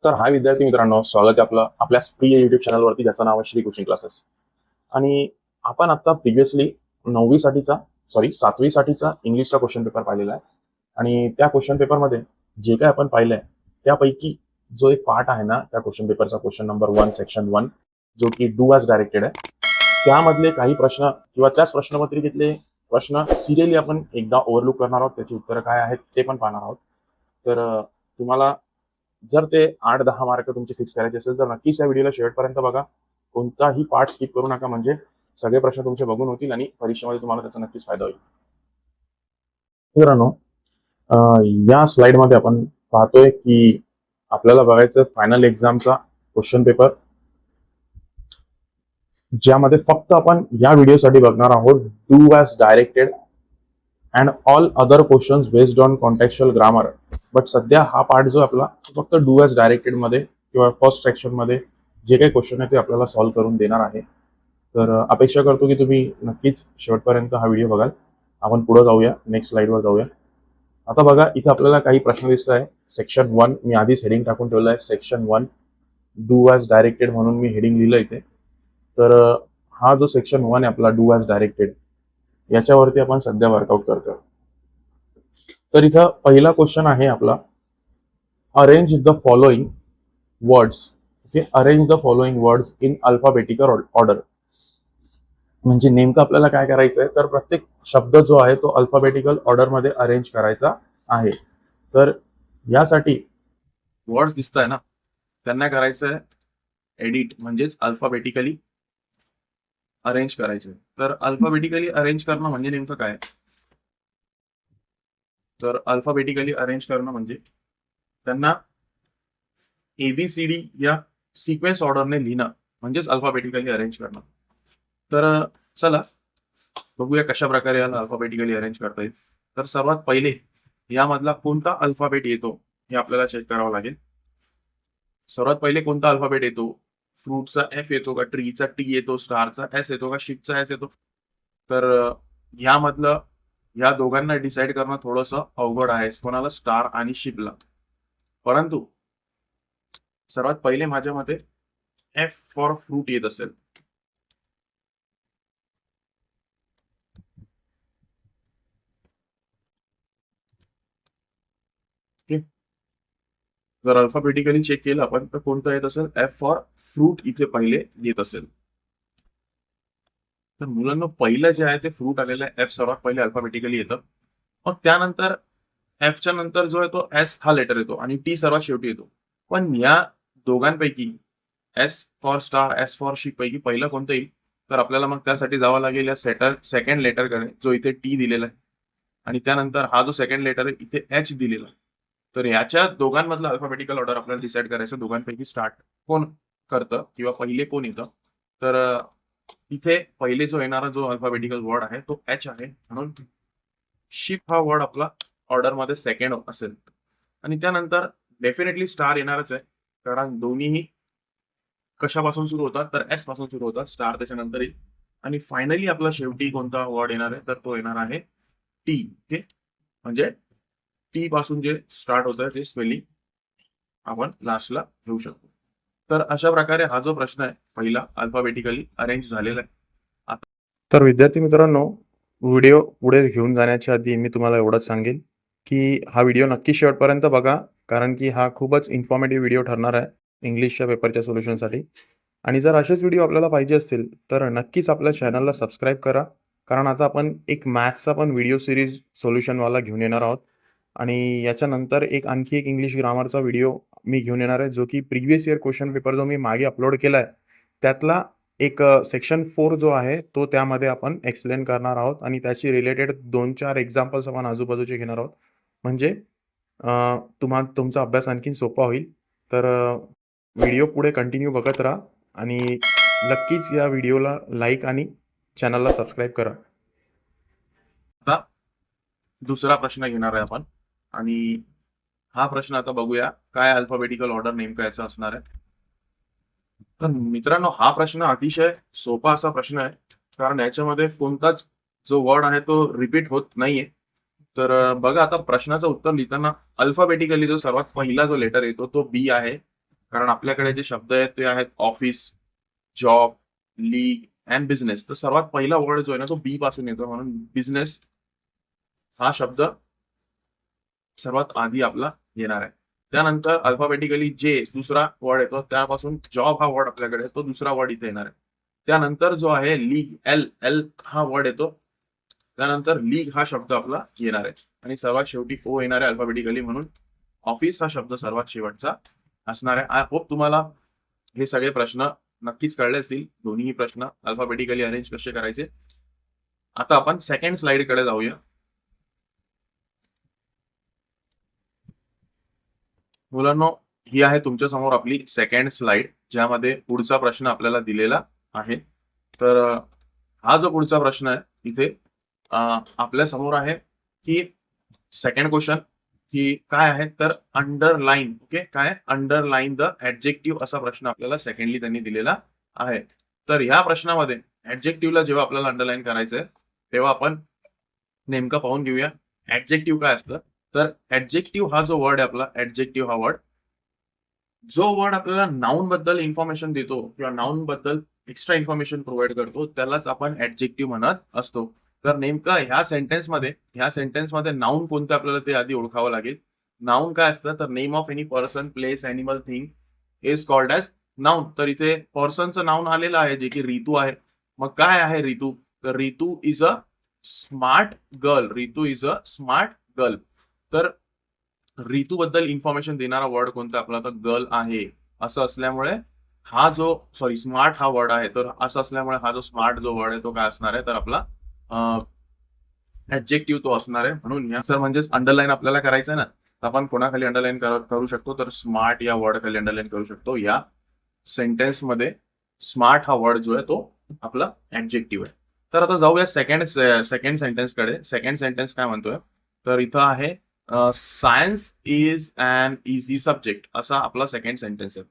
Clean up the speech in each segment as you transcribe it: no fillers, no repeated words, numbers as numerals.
तर हाय विद्यार्थी मित्रांनो, स्वागत आहे आपलं आपल्या प्रिय युट्यूब चॅनलवरती, ज्याचं नाव आहे श्री कोचिंग क्लासेस. आणि आपण आता प्रिव्हियसली 7वी साठीचा इंग्लिशचा क्वेश्चन पेपर पाहिलेला आहे. आणि त्या क्वेश्चन पेपरमध्ये जे काय आपण पाहिलंय त्यापैकी जो एक पार्ट आहे ना, त्या क्वेश्चन पेपरचा क्वेश्चन नंबर 1 सेक्शन 1, जो की डू ॲज डायरेक्टेड आहे, त्यामधले काही प्रश्न किंवा त्याच प्रश्नपत्रिकेतले प्रश्न सिरियली आपण एकदा ओव्हरलुक करणार आहोत. त्याची उत्तरं काय आहेत ते पण पाहणार आहोत. तर तुम्हाला जर ते 8-10 मार्क तुमचे फिक्स करायचे असेल तर नक्कीच या व्हिडिओला शेवटपर्यंत बघा. कोणताही पार्ट स्किप करू नका, म्हणजे सगळे प्रश्न तुमचे बघून होतील आणि परीक्षेमध्ये तुम्हाला त्याचा नक्कीच फायदा होईल. मित्रांनो, या स्लाइडमध्ये आपण पाहतोय की आपल्याला बघायचं फायनल एक्झामचा क्वेश्चन पेपर, ज्यामध्ये फक्त आपण या व्हिडिओसाठी बघणार आहोत do as directed and all other questions based on contextual grammar. But सध्या हा पार्ट जो आपला फक्त डू ॲज डायरेक्टेड मध्ये किंवा फर्स्ट सेक्शन मध्ये जे काही क्वेश्चन आहे ते आपल्याला सॉल्व्ह करून देणार आहे. तर अपेक्षा करतो की तुम्ही नक्कीच शेवटपर्यंत हा व्हिडिओ बघाल. आपण पुढे जाऊया, नेक्स्ट स्लाइडवर जाऊया. आता बघा, इथे आपल्याला काही प्रश्न दिसत आहे. सेक्शन 1 मी आधीच हेडिंग टाकून ठेवलं आहे, सेक्शन 1 डू ॲज डायरेक्टेड म्हणून मी हेडिंग लिहिलं इथे. तर हा जो सेक्शन 1 आहे आपला डू ॲज डायरेक्टेड, याच्यावरती आपण सध्या वर्कआउट करतोय. तर इथं पहिला क्वेश्चन आहे आपला, arrange the following words. Okay, arrange the following words in alphabetical order. म्हणजे नेमकं आपल्याला काय करायचं आहे, तर प्रत्येक शब्द जो आहे तो अल्फाबेटिकल ऑर्डरमध्ये अरेंज करायचा आहे. तर यासाठी वर्ड्स दिसत आहे ना, त्यांना करायचं आहे एडिट, म्हणजेच अल्फाबेटिकली अरेंज करायचे. तर अल्फाबेटिकली अरेंज करणं म्हणजे नेमकं काय? तर अल्फाबेटिकली अरेंज करणं म्हणजे त्यांना ABCD या सिक्वेन्स ऑर्डरने लिहिणं, म्हणजेच अल्फाबेटिकली अरेंज करणं. तर चला बघूया कशा प्रकारे याला अल्फाबेटिकली अरेंज करता येईल. तर सर्वात पहिले यामधला कोणता अल्फाबेट येतो हे आपल्याला चेक करावं लागेल. सर्वात पहिले कोणता अल्फाबेट येतो? फ्रूटचा F येतो का, ट्रीचा T येतो, स्टारचा S येतो का, शिपचा S येतो? तर यामधलं या दोघांना डिसाईड करणं थोडंसं अवघड आहे, कोणाला, स्टार आणि शिपला. परंतु सर्वात पहिले माझ्या मते F फॉर फ्रूट येत असेल. जर अल्फाबेटिकली चेक केलं आपण तर कोणतं येत असेल? F फॉर फ्रूट इथे पहिले येत असेल. तर मुलांना पहिलं जे आहे ते फ्रूट आलेलं आहे, F सर्वात पहिले अल्फाबेटिकली येतं. मग त्यानंतर Fच्या नंतर जो आहे तो S हा लेटर येतो आणि T सर्वात शेवटी येतो. पण या दोघांपैकी S for star, S for ship पैकी पहिलं कोणतं येईल? तर आपल्याला मग त्यासाठी जावं लागेल या सेकंड लेटरकडे, जो इथे T दिलेला आहे, आणि त्यानंतर हा जो सेकंड लेटर आहे इथे H दिलेला आहे. तर याच्या दोघांमधलं अल्फाबेटिकल ऑर्डर आपल्याला डिसाईड करायचं, दोघांपैकी स्टार्ट कोण करतं किंवा पहिले कोण येतं. तर इथे पहिले जो येणारा जो अल्फाबेटिकल वर्ड आहे तो H आहे, म्हणून शिप हा वर्ड आपला ऑर्डरमध्ये सेकंड असेल. आणि त्यानंतर डेफिनेटली स्टार येणारच आहे, कारण दोन्हीही कशापासून सुरू होतात? तर S पासून सुरू होतात. स्टार त्याच्यानंतर येईल. आणि फायनली आपला शेवटी कोणता वर्ड येणार आहे? तर तो येणार आहे टी. ओके, म्हणजे टी पासून जे स्टार्ट होत आहे ते स्पेलिंग आपण लास्टला घेऊ शकतो. तर अशा प्रकारे हा जो प्रश्न आहे पहिला अल्फाबेटिकली अरेंज झालेला आहे. तर विद्यार्थी मित्रांनो, व्हिडिओ पुढे घेऊन जाण्याच्या आधी मी तुम्हाला एवढंच सांगेल की हा व्हिडिओ नक्की शेवटपर्यंत बघा, कारण की हा खूपच इन्फॉर्मेटिव्ह व्हिडिओ ठरणार आहे इंग्लिशच्या पेपरच्या सोल्युशनसाठी. आणि जर असेच व्हिडिओ आपल्याला पाहिजे असतील तर नक्कीच आपल्या चॅनलला सबस्क्राईब करा, कारण आता आपण एक मॅथ्सचा पण व्हिडिओ सिरीज सोल्युशनवाला घेऊन येणार आहोत. आणि याच्यानंतर आणखी एक इंग्लिश ग्रामरचा व्हिडिओ मी घेऊन येणार आहे, जो की प्रिव्हियस इयर क्वेश्चन पेपर जो मी मागे अपलोड केला आहे त्यातला एक सेक्शन 4 जो आहे तो त्यामध्ये आपण एक्सप्लेन करणार आहोत. आणि त्याची रिलेटेड 2-4 एक्झाम्पल्स आपण आजूबाजूचे घेणार आहोत, म्हणजे तुमचा अभ्यास आणखी सोपा होईल. तर व्हिडिओ पुढे कंटिन्यू बघत राहा आणि नक्कीच या व्हिडिओला लाईक आणि चॅनलला सबस्क्राईब करा. आता दुसरा प्रश्न घेणार आहे आपण, आणि हा प्रश्न आता बघूया काय अल्फाबेटिकल ऑर्डर नेमकं याचं असणार आहे. तर मित्रांनो, हा प्रश्न अतिशय सोपा असा प्रश्न आहे, कारण याच्यामध्ये कोणताच जो वर्ड आहे तो रिपीट होत नाहीये. तर बघा, आता प्रश्नाचं उत्तर लिहिताना अल्फाबेटिकली जो सर्वात पहिला जो लेटर येतो तो बी आहे. कारण आपल्याकडे जे शब्द आहेत ते आहेत office, job, league and business. तर सर्वात पहिला वर्ड जो आहे ना तो बी पासून येतो, म्हणून बिझनेस हा शब्द सर्वात आधी आपला येणार आहे. त्यानंतर अल्फाबेटिकली जे दुसरा वर्ड येतो त्यापासून जॉब हा वर्ड आपल्याकडे आहे, तो दुसरा वर्ड इथे येणार आहे. त्यानंतर जो आहे लीग, एल एल हा वर्ड येतो. त्यानंतर लीग हा शब्द आपला येणार आहे आणि सर्वात शेवटी ओ येणार आहे अल्फाबेटिकली, म्हणून ऑफिस हा शब्द सर्वात शेवटचा असणार आहे. आय होप तुम्हाला हे सगळे प्रश्न नक्कीच कळले असतील. दोन्ही प्रश्न अल्फाबेटिकली अरेंज कसे करायचे. आता आपण सेकंड स्लाइडकडे जाऊया. मुलांनो, ही आहे तुमच्या समोर आपली सेकंड स्लाइड, ज्यामध्ये पुढचा प्रश्न आपल्याला दिलेला आहे. तर हा जो पुढचा प्रश्न आहे इथे आपल्या समोर आहे की सेकंड क्वेश्चन की काय आहे तर अंडरलाईन. ओके, काय अंडरलाईन द ऍडजेक्टिव्ह असा प्रश्न आपल्याला सेकंडली त्यांनी दिलेला आहे. तर ह्या प्रश्नामध्ये ऍडजेक्टिव्हला जेव्हा आपल्याला अंडरलाईन करायचंय तेव्हा आपण नेमकं पाहून घेऊया ऍडजेक्टिव्ह काय असतं. तर ऍडजेक्टिव्ह हा जो वर्ड आहे आपला, ऍडजेक्टिव्ह हा वर्ड जो वर्ड आपल्याला नाउन बद्दल इन्फॉर्मेशन देतो किंवा नाउन बद्दल एक्स्ट्रा इन्फॉर्मेशन प्रोव्हाइड करतो त्यालाच आपण ऍडजेक्टिव्ह म्हणत असतो. तर नेमका ह्या सेंटेन्समध्ये नाउन कोणतं आपल्याला ते आधी ओळखावं लागेल. नाउन काय असतं तर name of any person, place, animal, thing is called as noun. तर इथे पर्सनचं नाउन आलेलं आहे जे की रितू आहे. मग काय आहे रितू? तर Ritu is a smart girl. Ritu is a smart girl. तर ऋतूबद्दल इन्फॉर्मेशन देणारा वर्ड कोणता आपला तर गर्ल आहे. असं असल्यामुळे हा जो स्मार्ट हा वर्ड आहे, तर असं असल्यामुळे हा जो स्मार्ट जो वर्ड आहे तो काय असणार आहे तर आपला ऍडजेक्टिव्ह तो असणार आहे. म्हणून या सर म्हणजेच अंडरलाईन आपल्याला करायचं आहे ना, तर आपण कोणाखाली अंडरलाईन करू शकतो तर स्मार्ट या वर्ड खाली अंडरलाईन करू शकतो. या सेंटेन्स मध्ये स्मार्ट हा वर्ड जो आहे तो आपला ऍडजेक्टिव्ह आहे. तर आता जाऊया सेकंड सेंटेन्सकडे. सेकंड सेंटेन्स काय म्हणतोय तर इथं आहे science is an easy subject असा आपला सेकंड सेंटेन्स आहे.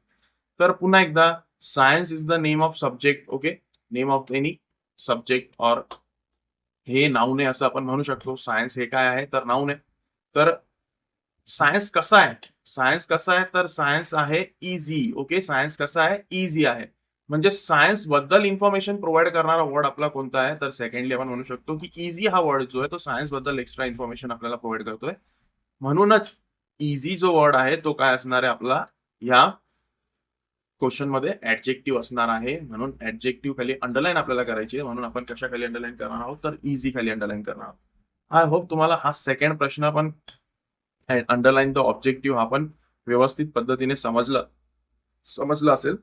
तर पुन्हा एकदा science is the name of subject. Okay, name of any subject or हे नाऊन आहे असं आपण म्हणू शकतो. सायन्स हे काय आहे तर नाऊन आहे. तर सायन्स कसा आहे? सायन्स कसा आहे तर सायन्स आहे इझी. ओके, सायन्स कसा आहे? इझी आहे. म्हणजे सायन्स बद्दल इन्फॉर्मेशन प्रोव्हाइड करणारा वर्ड आपला कोणता आहे तर सेकंडली आपण म्हणू शकतो की इझी हा वर्ड जो आहे तो सायन्स बद्दल एक्स्ट्रा इन्फॉर्मेशन आपल्याला प्रोव्हाइड करतोय. म्हणूनच इझी जो वर्ड आहे तो काय असणार आहे आपला या क्वेश्चन मध्ये ऍडजेक्टिव्ह असणार आहे. म्हणून ऍडजेक्टिव्ह खाली अंडरलाईन आपल्याला करायची आहे. म्हणून आपण कशा खाली अंडरलाईन करणार आहोत तर इझी खाली अंडरलाईन करणार आहोत. आय होप तुम्हाला हा सेकंड प्रश्न पण अंडरलाईन द ऑब्जेक्टिव्ह हा पण व्यवस्थित पद्धतीने समजलं असेल.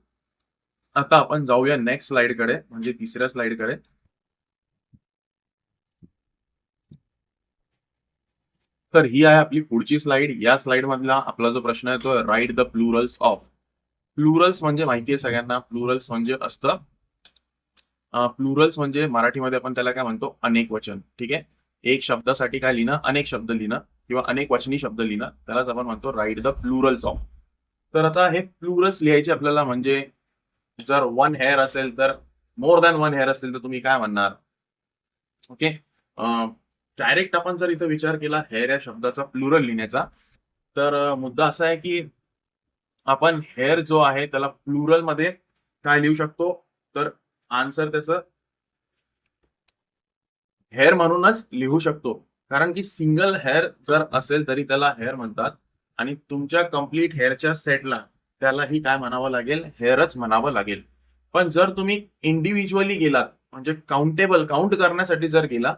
आता आपण जाऊया नेक्स्ट स्लाइडकडे, म्हणजे तिसऱ्या स्लाइडकडे. तर ही आहे आपली पुढची स्लाइड. या स्लाइड मधला आपला जो प्रश्न आहे तो write the Plurals of. Plurals म्हणजे माहिती आहे सगळ्यांना. प्लुरल्स म्हणजे असतं प्लुरल्स म्हणजे मराठीमध्ये आपण त्याला काय म्हणतो अनेक वचन. ठीक आहे, एक शब्दासाठी काय लिहिणं अनेक शब्द लिहिणं किंवा अनेक वचनी शब्द लिहिणं त्यालाच आपण म्हणतो राईट द प्लुरल्स ऑफ. तर आता हे प्लुरल्स लिहायचे आपल्याला, म्हणजे जर वन हेअर असेल तर मोर दॅन वन हेअर असेल तर तुम्ही काय म्हणणार. ओके, डायरेक्ट आपण जर इथं विचार केला हेअर या शब्दाचा प्लुरल लिहिण्याचा, तर मुद्दा असा आहे की आपण हेअर जो आहे त्याला प्लुरल मध्ये काय लिहू शकतो तर आन्सर त्याचं हेअर म्हणूनच लिहू शकतो. कारण की सिंगल हेअर जर असेल तरी त्याला हेअर म्हणतात आणि तुमच्या कंप्लीट हेअरच्या सेटला त्यालाही काय म्हणावं लागेल हेअरच म्हणावं लागेल. पण जर तुम्ही इंडिव्हिज्युअली गेलात म्हणजे काउंट करण्यासाठी जर गेला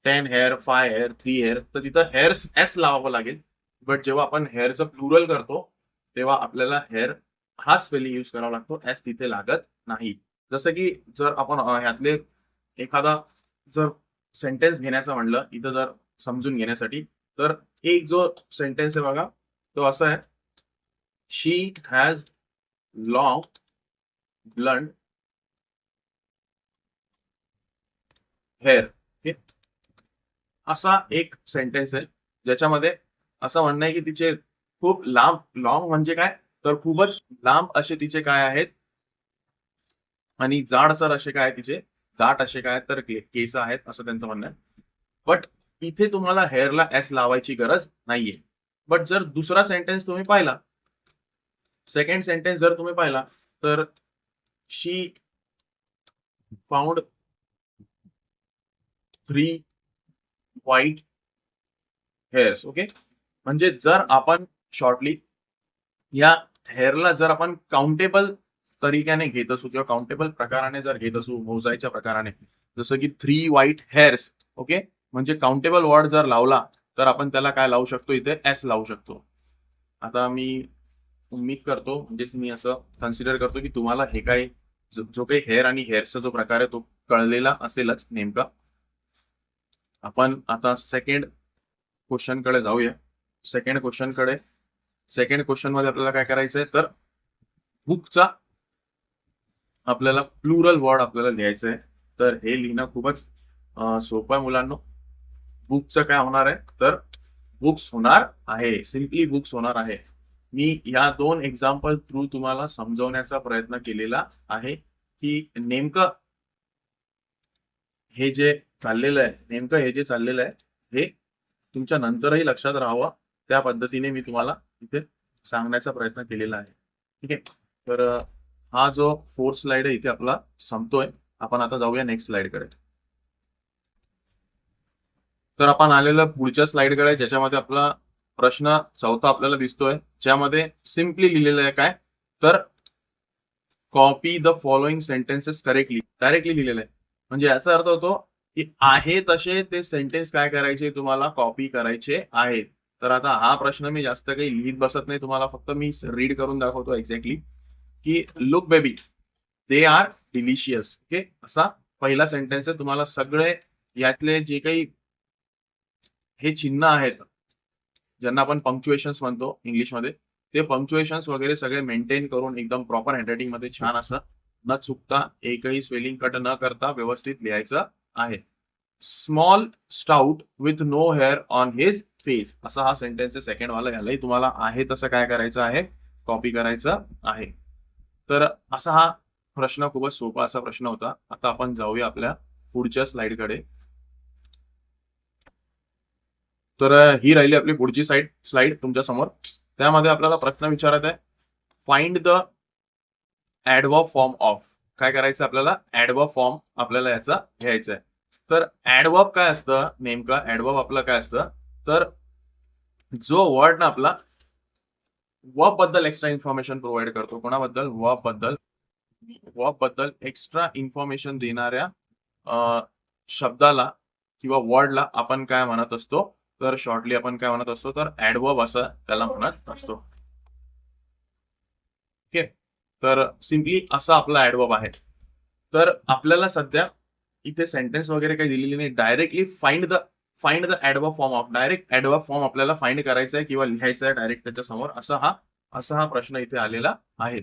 10 हेअर, 5 हेअर, 3 हेअर, तर तिथं हेअर एस लावावं लागेल. बट जेव्हा आपण हेअरचं प्लुरल करतो तेव्हा आपल्याला हेअर हा स्पेलिंग यूज करावा लागतो, एस तिथे लागत नाही. जसं की जर आपण ह्यातले एखादा जर सेंटेन्स घेण्याचं म्हणलं इथं जर समजून घेण्यासाठी, तर एक जो सेंटेन्स आहे बघा तो असा आहे, शी हॅज लॉंग ब्लंड हेअर. असा एक सेंटेन्स आहे ज्याच्यामध्ये असं म्हणणं आहे की तिचे खूप लांब, लॉंग म्हणजे काय तर खूपच लांब असे तिचे काय आहेत आणि जाडसर असे काय तिचे दाट असे काय तर केस आहेत असं त्यांचं म्हणणं आहे. बट इथे तुम्हाला हेअरला एस लावायची गरज नाहीये. बट जर दुसरा सेंटेन्स तुम्ही पाहिला सेकंड सेंटेन्स जर तुम्ही पाहिला तर शी फाउंड 3 व्हाईट हेअर्स. ओके. म्हणजे जर आपण शॉर्टली या हेअरला जर आपण काउंटेबल तरीक्याने घेत असू किंवा काउंटेबल प्रकाराने जर घेत असू, मोजायच्या प्रकाराने, जसं की 3 व्हाईट हेअर्स. ओके. म्हणजे काउंटेबल वर्ड जर लावला तर आपण त्याला काय लावू शकतो, इथे एस लावू शकतो. आता मी उम्मीद करतो, म्हणजेच मी असं कन्सिडर करतो की तुम्हाला हे काही जो काही हेअर आणि हेअरचा जो प्रकार आहे तो कळलेला असेलच नेमका. आपण आता सेकंड क्वेश्चनकडे जाऊया. सेकंड क्वेश्चन मध्ये आपल्याला काय करायचंय, तर बुकचा आपल्याला प्लुरल वर्ड आपल्याला लिहायचं आहे. तर हे लिहिणं खूपच सोपं आहे मुलांनो. बुकचं काय होणार आहे, तर बुक्स होणार आहे, सिम्पली बुक्स होणार आहे. मी या 2 एक्झाम्पल थ्रू तुम्हाला समजवण्याचा प्रयत्न केलेला आहे की नेमकं हे जे चाललेलं आहे, हे तुमच्या नंतरही लक्षात राहावं, त्या पद्धतीने मी तुम्हाला इथे सांगण्याचा प्रयत्न केलेला आहे. ठीक आहे. तर हा जो 4th स्लाइड आहे इथे आपला संपतोय. आपण आता जाऊया नेक्स्ट स्लाइडकडे. तर आपण आलेलं पुढच्या स्लाइडकडे, ज्याच्यामध्ये आपला प्रश्न 4था आपल्याला दिसतोय, ज्यामध्ये सिम्पली लिहिलेलं आहे काय, तर copy the following sentences correctly. Directly लिहिलेलं आहे. म्हणजे याचा अर्थ होतो की आहे तसे ते सेंटेन्स काय करायचे, तुम्हाला कॉपी करायचे आहेत. तर आता हा प्रश्न मी जास्त काही लिहित बसत नाही, तुम्हाला फक्त मी रीड करून दाखवतो एक्झॅक्टली की look baby they are delicious. Okay. असा पहिला सेंटेन्स आहे. तुम्हाला सगळे यातले जे काही हे चिन्ह आहेत, ज्यांना आपण पंक्च्युएशन्स म्हणतो इंग्लिशमध्ये, ते पंक्च्युएशन्स वगैरे सगळे मेंटेन करून एकदम प्रॉपर हँडरायटिंग मध्ये छान असं न चुकता, एकही स्पेलिंग कट न करता व्यवस्थित लिहायचं आहे. Small stout with no hair on his face, असा हा सेंटेन्स आहे सेकंड वाला. यालाही तुम्हाला आहे तसं काय करायचं आहे, कॉपी करायचं आहे. तर असा हा प्रश्न खूपच सोपा असा प्रश्न होता. आता आपण जाऊया आपल्या पुढच्या स्लाइडकडे. तर ही राहिली आपली पुढची स्लाइड तुमच्या समोर. त्यामध्ये आपल्याला प्रश्न विचारत आहे, find the adverb form of. काय करायचं आपल्याला, ऍडवर्ब फॉर्म आपल्याला याचा घ्यायचा आहे. तर ऍडवर्ब काय असतं, नेमका ऍडवर्ब आपलं काय असतं, तर जो वर्ड ना आपला वर्ब बद्दल एक्स्ट्रा इन्फॉर्मेशन प्रोव्हाइड करतो. कोणाबद्दल, वर्ब बद्दल एक्स्ट्रा इन्फॉर्मेशन देणाऱ्या शब्दाला किंवा वर्डला आपण काय म्हणत असतो, तर शॉर्टली आपण काय म्हणत असतो, तर ऍडवर्ब असं त्याला म्हणत असतो. ओके. तर सिम्पली असा आपला ऍडवर्ब आहे. तर आपल्याला सध्या इथे सेंटेन्स वगैरे काही दिलेली नाही. Directly find the adverb form of. Direct adverb form आपल्याला फाइंड करायचा आहे किंवा लिहायचा आहे डायरेक्ट त्याच्या समोर. असा हा प्रश्न इथे आलेला आहे.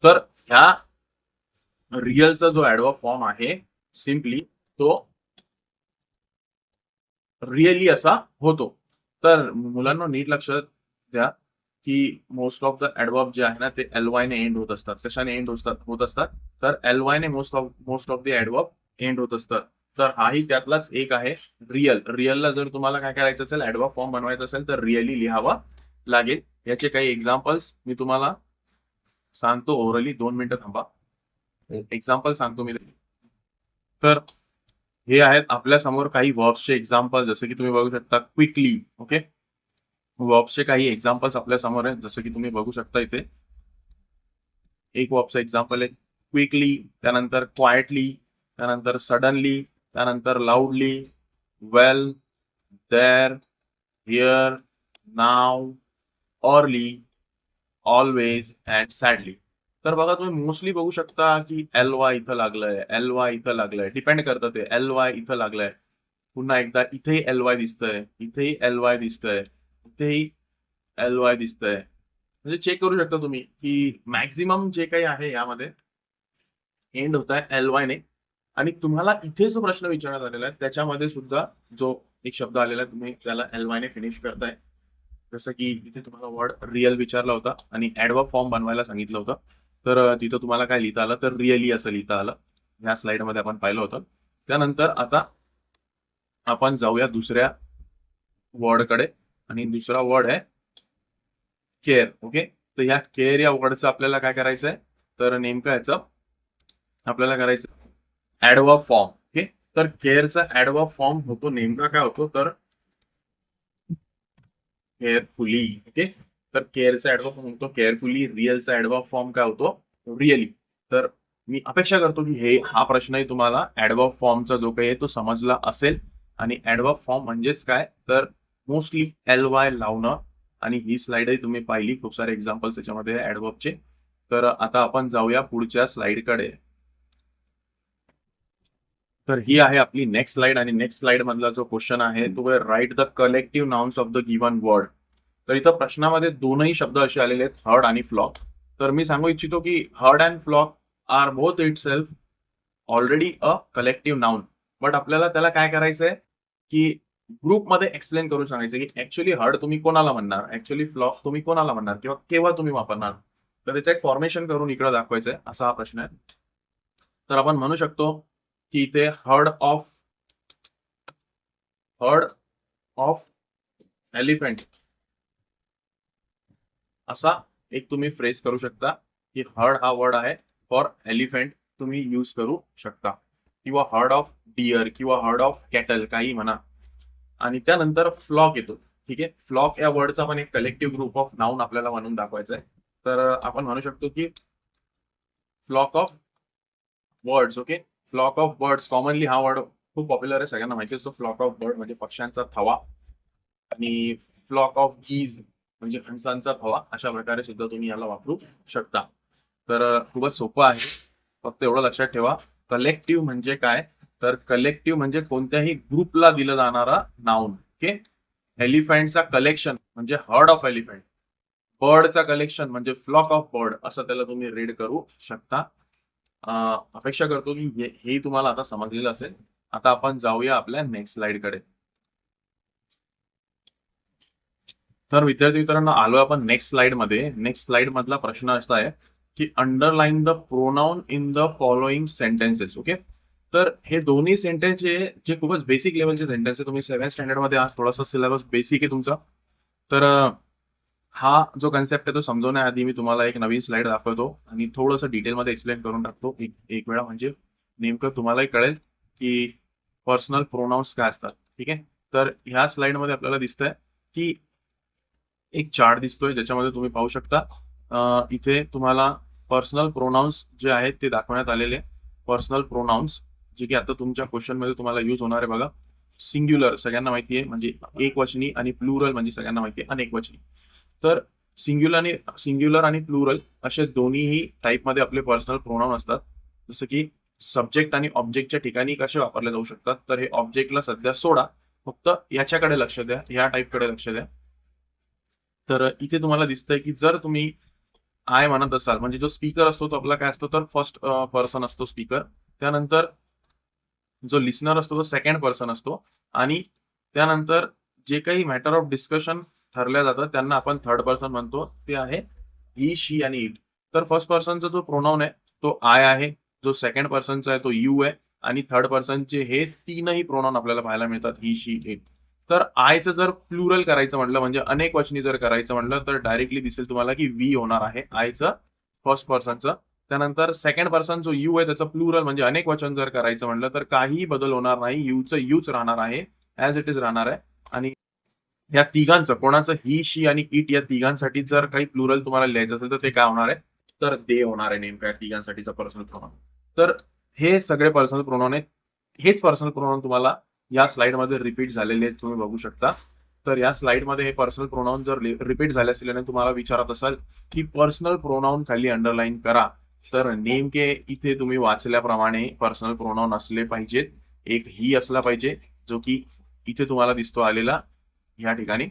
तर ह्या रिअलचा जो ऍडवर्ब फॉर्म आहे, सिम्पली तो रिअली असा होतो. तर मुलांना नीट लक्षात द्या की मोस्ट ऑफ द ऍडवर्ब जे आहे ना, ते एल ने एंड होत असतात. कशाने एंड होत असतात, तर एल ने most of the adverb end होत असतात. तर हाही त्यातलाच एक आहे, रिअल. रिअलला जर तुम्हाला काय करायचं असेल, ऍडवर्ब फॉर्म बनवायचा असेल, तर रिअली लिहावा लागेल. याचे काही एक्झाम्पल्स मी तुम्हाला सांगतो ओरली. 2 मिनिटं थांबा, एक्झाम्पल सांगतो मी. तर हे आहेत आपल्या समोर काही वर्ब्सचे एक्झाम्पल, जसं की तुम्ही बघू शकता क्विकली. ओके. वर्ब्सचे काही एक्झाम्पल्स आपल्या समोर आहेत, जसं की तुम्ही बघू शकता इथे. एक वर्बचं एक्झाम्पल आहे क्विकली, त्यानंतर क्वाइटली, त्यानंतर सडनली, त्यानंतर loudly, well, there, here, now, early, always and sadly. तर बघा, तुम्ही मोस्टली बघू शकता की एल वाय इथं लागलंय. डिपेंड करतं ते. एल वाय इथं लागलंय. पुन्हा एकदा इथेही एल वाय दिसतंय, इथेही एल वाय दिसतंय, इथेही एल वाय दिसतंय. म्हणजे चेक करू शकता तुम्ही की मॅक्झिमम जे काही आहे यामध्ये एंड होत आहे एल वाय ने. आणि तुम्हाला इथे जो प्रश्न विचारण्यात आलेला आहे त्याच्यामध्ये सुद्धा जो एक शब्द आलेला आहे, तुम्ही त्याला एल वाय ने फिनिश करताय. जसं की इथे तुम्हाला वर्ड रिअल विचारला होता आणि ऍडवर्ब फॉर्म बनवायला सांगितलं होतं. तर तिथं तुम्हाला काय लिहिता आलं, तर रिअली असं लिहिता आलं. ह्या स्लाइडमध्ये आपण पाहिलं होतं. त्यानंतर आता आपण जाऊया दुसऱ्या वर्डकडे, आणि दुसरा वर्ड आहे केअर. ओके, तर ह्या केअर या वर्डचं आपल्याला काय करायचं आहे, तर नेमकं याचं आपल्याला करायचं ऍडवर्ब फॉर्म. ओके, तर केअरचा ऍडवर्ब फॉर्म होतो नेमका काय होतो, तर केअरफुली. ओके, तर केअरचा ऍडवर्ब फॉर्म होतो केअरफुली. रिअलचा ऍडवर्ब फॉर्म काय होतो, रिअली. तर मी अपेक्षा करतो की हा प्रश्नही तुम्हाला ऍडवर्ब फॉर्मचा जो काही आहे तो समजला असेल. आणि ऍडवर्ब फॉर्म म्हणजेच काय, तर मोस्टली LY लावणं. आणि ही स्लाइडही तुम्ही पाहिली, खूप सारे एक्झाम्पल्स त्याच्यामध्ये ऍडवर्बचे. तर आता आपण जाऊया पुढच्या स्लाइडकडे. तर ही आहे आपली नेक्स्ट स्लाइड, आणि नेक्स्ट स्लाइड मधला जो क्वेश्चन आहे तो आहे write the collective nouns of the given word. तर इथं प्रश्नामध्ये दोनही शब्द असे आलेले आहेत, हर्ड आणि फ्लॉक. तर मी सांगू इच्छितो की herd and flock are both itself already a collective noun. But आपल्याला त्याला काय करायचंय की ग्रुपमध्ये एक्सप्लेन करून सांगायचं की ऍक्च्युअली हर्ड तुम्ही कोणाला म्हणणार, ऍक्च्युअली फ्लॉक तुम्ही कोणाला म्हणणार, किंवा केव्हा तुम्ही वापरणार. तर त्याचं एक फॉर्मेशन करून इकडे दाखवायचंय, असा हा प्रश्न आहे. तर आपण म्हणू शकतो की इथे हर्ड ऑफ एलिफंट असा एक तुम्ही फ्रेज करू शकता, की हर्ड हा वर्ड आहे फॉर एलिफंट तुम्ही यूज करू शकता, किंवा हर्ड ऑफ डिअर किंवा हर्ड ऑफ कॅटल काही म्हणा. आणि त्यानंतर फ्लॉक येतो. ठीक आहे, फ्लॉक या वर्डचा पण एक कलेक्टिव्ह ग्रुप ऑफ नाउन आपल्याला म्हणून दाखवायचा आहे. तर आपण म्हणू शकतो की flock of birds. Okay, flock of birds commonly हा वर्ड खूप पॉप्युलर आहे, सगळ्यांना माहिती असतो. फ्लॉक ऑफ बर्ड म्हणजे पक्ष्यांचा थवा. आणि फ्लॉक ऑफ गीज म्हणजे हंसांचा थवा. अशा प्रकारे सुद्धा तुम्ही याला वापरू शकता. तर खूपच सोपं आहे, फक्त एवढं लक्षात ठेवा, कलेक्टिव्ह म्हणजे काय, तर कलेक्टिव्ह म्हणजे कोणत्याही ग्रुपला दिलं जाणारा नाउन. ओके, एलिफंटचा कलेक्शन म्हणजे हर्ड ऑफ एलिफंट, बर्डचा कलेक्शन म्हणजे फ्लॉक ऑफ बर्ड, असं त्याला तुम्ही रीड करू शकता. अपेक्षा करतो की हे तुम्हाला आता समजलेलं असेल. आता आपण जाऊया आपल्या नेक्स्ट स्लाइडकडे. तर विद्यार्थी मित्रांनो, आलोय आपण नेक्स्ट स्लाइड मध्ये. नेक्स्ट स्लाइड मधला प्रश्न असा आहे की underline the pronoun in the following sentences. Okay, तर हे दोन्ही सेंटेन्स जे खूपच बेसिक लेवलचे सेंटेन्स आहे, तुम्ही 7th स्टँडर्ड मध्ये आहात, थोडासा सिलेबस बेसिक आहे तुमचा. तर हा जो कन्सेप्ट आहे तो समजवण्याआधी मी तुम्हाला एक नवीन स्लाइड दाखवतो आणि थोडंसं डिटेलमध्ये एक्सप्लेन करून टाकतो एक वेळा, म्हणजे नेमकं तुम्हालाही कळेल की पर्सनल प्रोनाउन्स काय असतात. ठीक आहे, तर ह्या स्लाइडमध्ये आपल्याला दिसतंय की एक चार्ट दिसतोय, ज्याच्यामध्ये तुम्ही पाहू शकता इथे तुम्हाला पर्सनल प्रोनाउन्स जे आहेत ते दाखवण्यात आलेले. पर्सनल प्रोनाउन्स जे की आता तुमच्या क्वेश्चन मध्ये तुम्हाला यूज होणार आहे बघा. सिंग्युलर सगळ्यांना माहिती आहे म्हणजे एकवचनी, आणि प्लुरल म्हणजे सगळ्यांना माहिती आहे अनेकवचनी. तर सिंग्युलर आणि प्लुरल असे दोन्हीही टाईपमध्ये आपले पर्सनल प्रोनाउन असतात. जसं की सब्जेक्ट आणि ऑब्जेक्टच्या ठिकाणी कसे वापरले जाऊ शकतात, तर हे ऑब्जेक्टला सध्या सोडा, फक्त याच्याकडे लक्ष द्या, ह्या टाईपकडे लक्ष द्या. तर इथे तुम्हाला दिसतंय की जर तुम्ही आय म्हणत असाल, म्हणजे जो स्पीकर असतो तो आपला काय असतो, तर फर्स्ट पर्सन असतो स्पीकर. त्यानंतर जो लिसनर असतो तो सेकंड पर्सन असतो. आणि त्यानंतर जे काही मॅटर ऑफ डिस्कशन ठरल्या जातं त्यांना आपण थर्ड पर्सन म्हणतो, ते आहे ही, शी आणि इट. तर फर्स्ट पर्सनचा जो प्रोनाउन आहे तो आय आहे, जो सेकंड पर्सनचा आहे तो यू आहे, आणि थर्ड पर्सनचे हे तीनही प्रोनाउन आपल्याला पाहायला मिळतात, ही, शी, इट. तर आयचं जर प्लुरल करायचं म्हटलं, म्हणजे अनेक वचनी जर करायचं म्हटलं, तर डायरेक्टली दिसेल तुम्हाला की वी होणार आहे आयचं फर्स्ट पर्सनचं. त्यानंतर सेकंड पर्सन जो यू आहे त्याचं प्लुरल म्हणजे अनेक वचन जर करायचं म्हटलं तर काहीही बदल होणार नाही, यूचं यूच राहणार आहे, ऍज इट इज राहणार आहे. आणि या तिघांचं, कोणाचं, ही, शी आणि इट, या तिघांसाठी जर काही प्लुरल तुम्हाला लिहायचं असेल तर ते काय होणार आहे, तर दे होणार आहे नेमका या तिघांसाठीचा पर्सनल प्रोनाउन. तर हे सगळे पर्सनल प्रोनाउन आहेत. हेच पर्सनल प्रोनाउन तुम्हाला या स्लाइडमध्ये रिपीट झालेले आहेत, तुम्ही बघू शकता. तर या स्लाइडमध्ये हे पर्सनल प्रोनाउन जर रिपीट झाले असले आणि तुम्हाला विचारत असाल की पर्सनल प्रोनाउन खाली अंडरलाईन करा, तर नेमके इथे तुम्ही वाचल्याप्रमाणे पर्सनल प्रोनाउन असले पाहिजेत. एक ही असला पाहिजे, जो की इथे तुम्हाला दिसतो आलेला या ठिकाणी.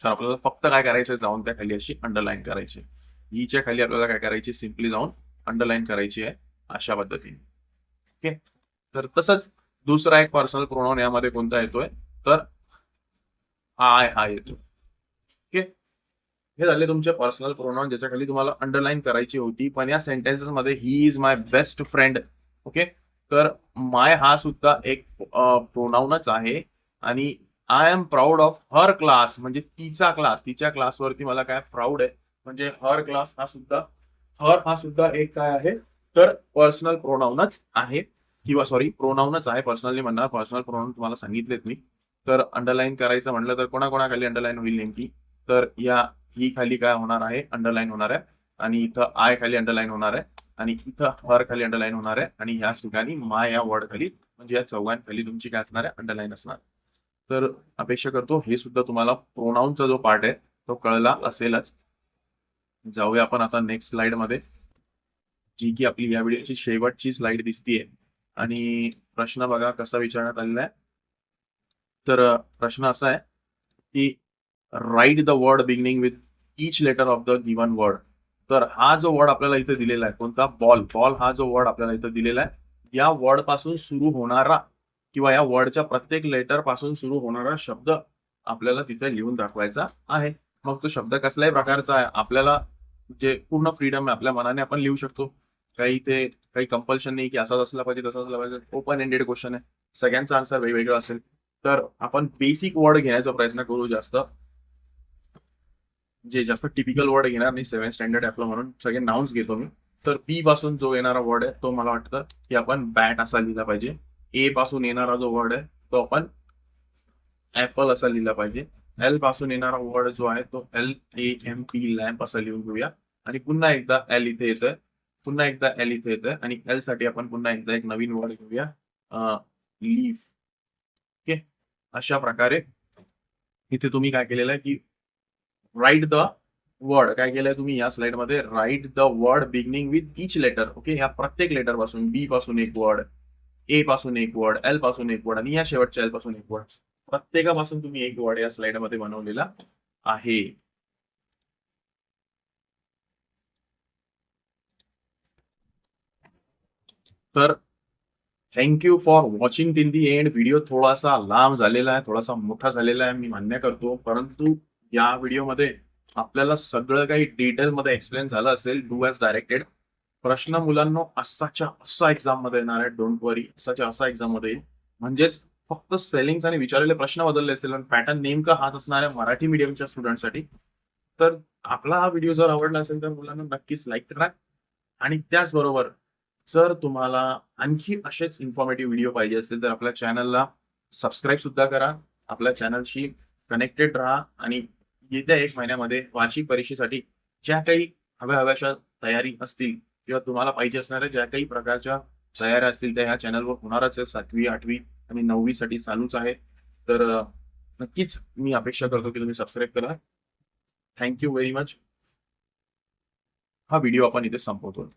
तर आपल्याला फक्त काय करायचं, जाऊन त्या खाली अशी अंडरलाईन करायची. हीच्या खाली आपल्याला काय करायची, सिम्पली जाऊन अंडरलाईन करायची आहे, अशा पद्धतीने. ओके, तर तसंच दुसरा एक पर्सनल प्रोनाउन यामध्ये कोणता येतोय, तर आय हा येतो. ओके, हे झाले तुमचे पर्सनल प्रोनाउन ज्याच्या खाली तुम्हाला अंडरलाईन करायची होती. पण या सेंटेन्सेस मध्ये he is my best friend. Okay, तर माय हा सुद्धा एक प्रोनाउनच आहे, आणि I am proud of her class, म्हणजे तिचा क्लास, तिच्या क्लासवरती मला काय प्राऊड आहे. म्हणजे हर क्लास हा सुद्धा, हर हा सुद्धा एक काय आहे, तर पर्सनल प्रोनाऊनच आहे, किंवा सॉरी प्रोनाऊनच आहे. पर्सनली म्हणणार, पर्सनल प्रोनाऊन तुम्हाला सांगितलेत मी. तर अंडरलाईन करायचं म्हटलं तर कोणाकोणाखाली अंडरलाईन होईल नेमकी, तर ही खाली काय होणार आहे, अंडरलाईन होणार आहे. आणि इथं आय खाली अंडरलाईन होणार आहे. आणि इथं हर खाली अंडरलाईन होणार आहे. आणि ह्या ठिकाणी माय या वर्ड खाली, म्हणजे या चौघांखाली तुमची काय असणार आहे, अंडरलाईन असणार. तर अपेक्षा करतो हे सुद्धा तुम्हाला प्रोनाऊनचा जो पार्ट आहे तो कळला असेलच. जाऊया आपण आता नेक्स्ट स्लाइड मध्ये, जी की आपली या व्हिडिओची शेवटची स्लाइड दिसतीये. आणि प्रश्न बघा कसा विचारण्यात आलेला आहे. तर प्रश्न असा आहे की write the word beginning with each letter of the given word. तर हा जो वर्ड आपल्याला इथे दिलेला आहे, कोणता, बॉल, बॉल हा जो वर्ड आपल्याला इथे दिलेला आहे, या वर्ड पासून सुरू होणारा किंवा या वर्डच्या प्रत्येक लेटर पासून सुरू होणारा शब्द आपल्याला तिथे लिहून दाखवायचा आहे. मग तो शब्द कसल्याही प्रकारचा आहे, आपल्याला जे पूर्ण फ्रीडम आहे, आपल्या मनाने आपण लिहू शकतो. काही कंपल्शन नाही की असाच असला पाहिजे, तसाच असला पाहिजे. ओपन एंडेड क्वेश्चन आहे, सगळ्यांचा आन्सर वेगवेगळा असेल. तर आपण बेसिक वर्ड घेण्याचा प्रयत्न करू, जास्त टिपिकल वर्ड घेणार नाही. 7th स्टँडर्ड आपलं म्हणून सगळे नाउन्स घेतो मी. तर बी पासून जो येणारा वर्ड आहे तो मला वाटतं की आपण बॅट असा लिहिला पाहिजे. ए पासून येणारा जो वर्ड आहे तो आपण ऍपल असा लिहिला पाहिजे. एल पासून येणारा वर्ड जो आहे तो LAMP, लॅम्प असा लिहून घेऊया. आणि पुन्हा एकदा एल इथे येतोय, पुन्हा एकदा एल इथे येतोय, आणि एल साठी आपण पुन्हा एकदा एक नवीन वर्ड घेऊया, लीफ. ओके, अशा प्रकारे इथे तुम्ही काय केलेलं आहे की राईट द वर्ड, काय केलंय तुम्ही या स्लाइड मध्ये, write the word beginning with each letter. Okay, ह्या प्रत्येक लेटर पासून, बी पासून एक वर्ड, ए पासून एक वर्ड, एल पासून एक वर्ड, आणि या शेवटच्या एल पासून एक वर्ड, प्रत्येकापासून तुम्ही एक वर्ड या स्लाइड मध्ये बनवलेला आहे. तर thank you for watching till the end. Video थोडासा लांब झालेला आहे, थोडासा मोठा झालेला आहे, मी मान्य करतो. परंतु या व्हिडिओमध्ये आपल्याला सगळं काही डिटेलमध्ये एक्सप्लेन झालं असेल, डू ॲज डायरेक्टेड. प्रश्न मुलांना असाच्या असा एक्झाम मध्ये येणार आहे, डोंट वरी, असाच्या असा एक्झाम मध्ये येईल. म्हणजेच फक्त स्पेलिंग्स आणि विचारलेले प्रश्न बदलले असतील, आणि पॅटर्न नेमका हाच असणार आहे मराठी मीडियमच्या स्टुडंटसाठी. तर आपला हा व्हिडिओ जर आवडला असेल तर मुलांना नक्कीच लाईक करा. आणि त्याचबरोबर जर तुम्हाला आणखी असेच इन्फॉर्मेटिव्ह व्हिडिओ पाहिजे असतील तर आपल्या चॅनलला सबस्क्राईब सुद्धा करा. आपल्या चॅनलशी कनेक्टेड राहा. आणि येत्या 1 महिन्यामध्ये वार्षिक परीक्षेसाठी ज्या काही हव्याशा तयारी असतील, किंवा तुम्हाला पाहिजे असणाऱ्या ज्या काही प्रकारच्या तयाऱ्या असतील त्या ह्या चॅनलवर होणारच आहे. 7वी, 8वी आणि 9वी साठी चालूच आहे. तर नक्कीच मी अपेक्षा करतो की तुम्ही सबस्क्राईब करा. Thank you very much. हा व्हिडिओ आपण इथे संपवतो.